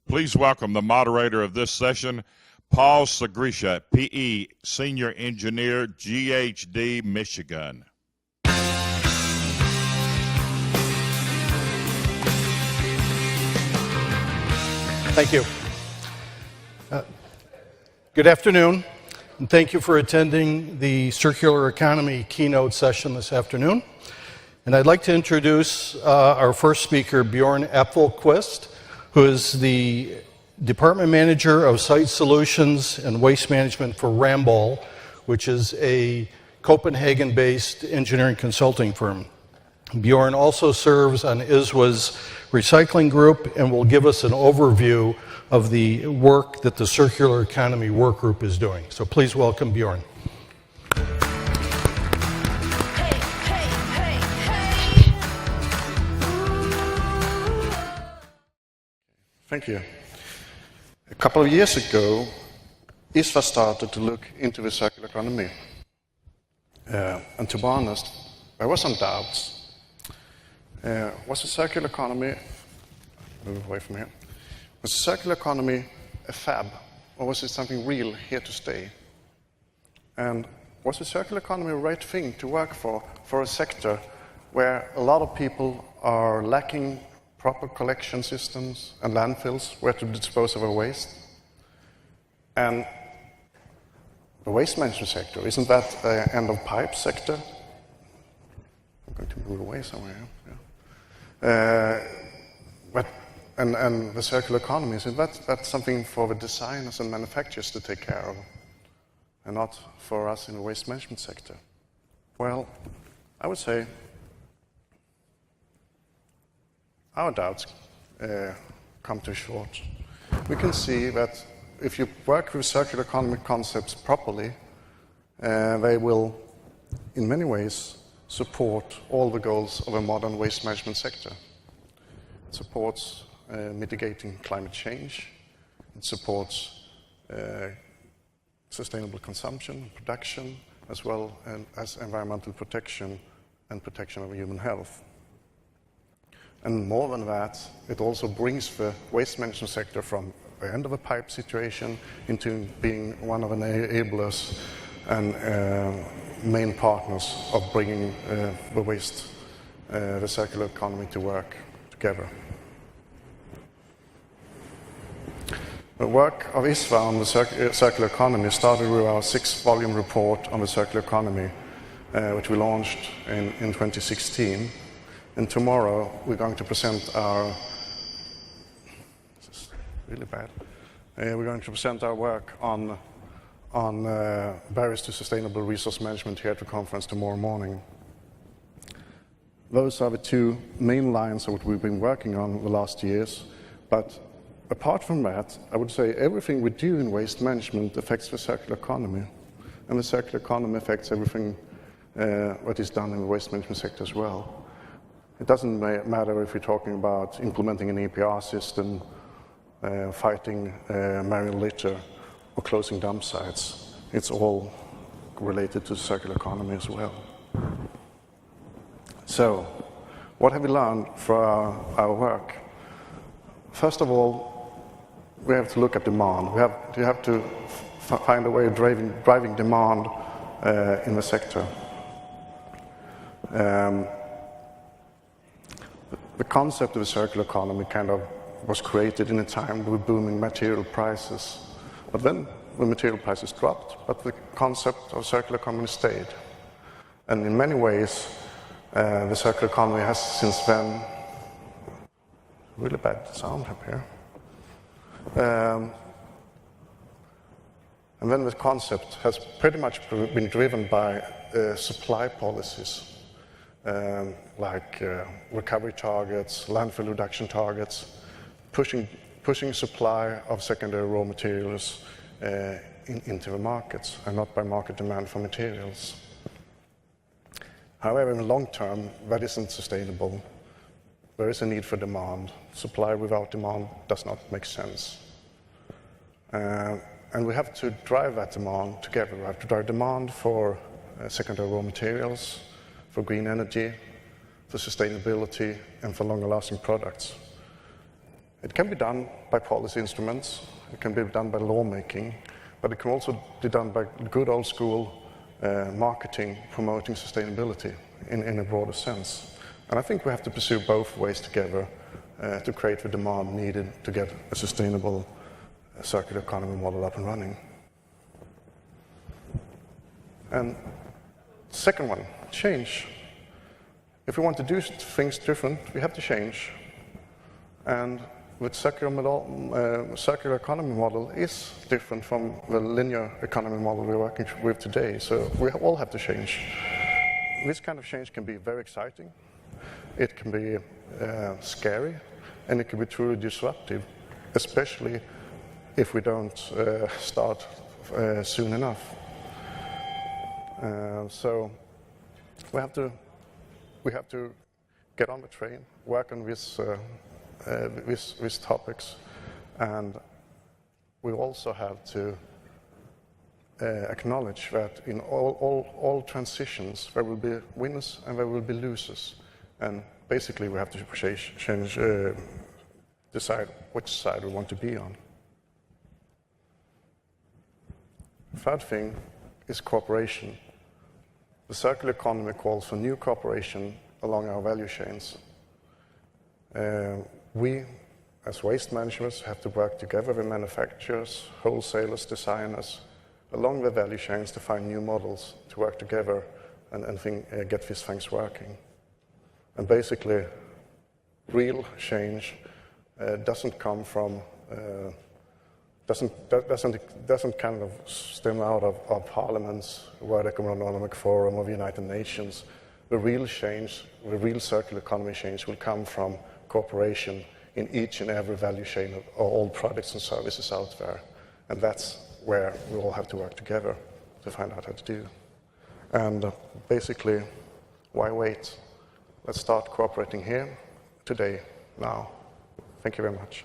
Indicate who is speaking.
Speaker 1: Please welcome the moderator of this session, Paul Sagrisha, PE, Senior Engineer, GHD, Michigan.
Speaker 2: Thank you. Good afternoon, and thank you for attending the Circular Economy keynote session this afternoon. And I'd like to introduce our first speaker, Bjorn Appelquist, who is the Department Manager of Site Solutions and Waste Management for Ramboll, which is a Copenhagen-based engineering consulting firm. Bjorn also serves on ISWA's recycling group and will give us an overview of the work that the Circular Economy Work Group is doing. So please welcome Bjorn.
Speaker 3: Thank you. A couple of years ago, ISWA started to look into the circular economy. And to be honest, there were some doubts. Was the circular economy, move away from here, was the circular economy a fad, or was it something real here to stay? And was the circular economy the right thing to work for a sector where a lot of people are lacking proper collection systems and landfills where to dispose of our waste? And the waste management sector, isn't that the end of pipe sector? I'm going to move away somewhere. Yeah. And the circular economy, isn't that's something for the designers and manufacturers to take care of, and not for us in the waste management sector? Well, I would say our doubts come too short. We can see that if you work with circular economy concepts properly, they will, in many ways, support all the goals of a modern waste management sector. It supports mitigating climate change. It supports sustainable consumption and production, as well as environmental protection and protection of human health. And more than that, it also brings the waste management sector from the end of a pipe situation into being one of the enablers and main partners of bringing the circular economy to work together. The work of ISWA on the circular economy started with our 6-volume report on the circular economy, which we launched in 2016. And tomorrow we're going to present our, this is really bad, we're going to present our work on barriers to sustainable resource management here at the conference tomorrow morning. Those are the two main lines of what we've been working on the last years. But apart from that, I would say everything we do in waste management affects the circular economy. And the circular economy affects everything what is done in the waste management sector as well. It doesn't matter if you're talking about implementing an EPR system, fighting marine litter, or closing dump sites. It's all related to the circular economy as well. So, what have we learned from our work? First of all, we have to look at demand. We have to find a way of driving demand in the sector. The concept of the circular economy kind of was created in a time with booming material prices. But then the material prices dropped, but the concept of circular economy stayed. And in many ways, the circular economy has since then, really bad sound up here. And then the concept has pretty much been driven by supply policies. Like recovery targets, landfill reduction targets, pushing supply of secondary raw materials into the markets and not by market demand for materials. However, in the long term, that isn't sustainable. There is a need for demand. Supply without demand does not make sense. And we have to drive that demand together. We have to drive demand for secondary raw materials, for green energy, for sustainability, and for longer-lasting products. It can be done by policy instruments, it can be done by lawmaking, but it can also be done by good old school marketing, promoting sustainability in a broader sense. And I think we have to pursue both ways together to create the demand needed to get a sustainable circular economy model up and running. And second one, change. If we want to do things different, we have to change. And with circular economy model is different from the linear economy model we're working with today. So we all have to change. This kind of change can be very exciting. It can be scary, and it can be truly disruptive, especially if we don't start soon enough. So we have to get on the train, work on these topics, and we also have to acknowledge that in all transitions there will be winners and there will be losers, and basically we have to decide which side we want to be on. Third thing is cooperation. The circular economy calls for new cooperation along our value chains. We, as waste managers, have to work together with manufacturers, wholesalers, designers, along the value chains to find new models to work together and get these things working. And basically, real change doesn't come from doesn't kind of stem out of parliaments, World Economic Forum, or the United Nations. The real change, the real circular economy change will come from cooperation in each and every value chain of all products and services out there. And that's where we all have to work together to find out how to do. And basically, why wait? Let's start cooperating here, today, now. Thank you very much.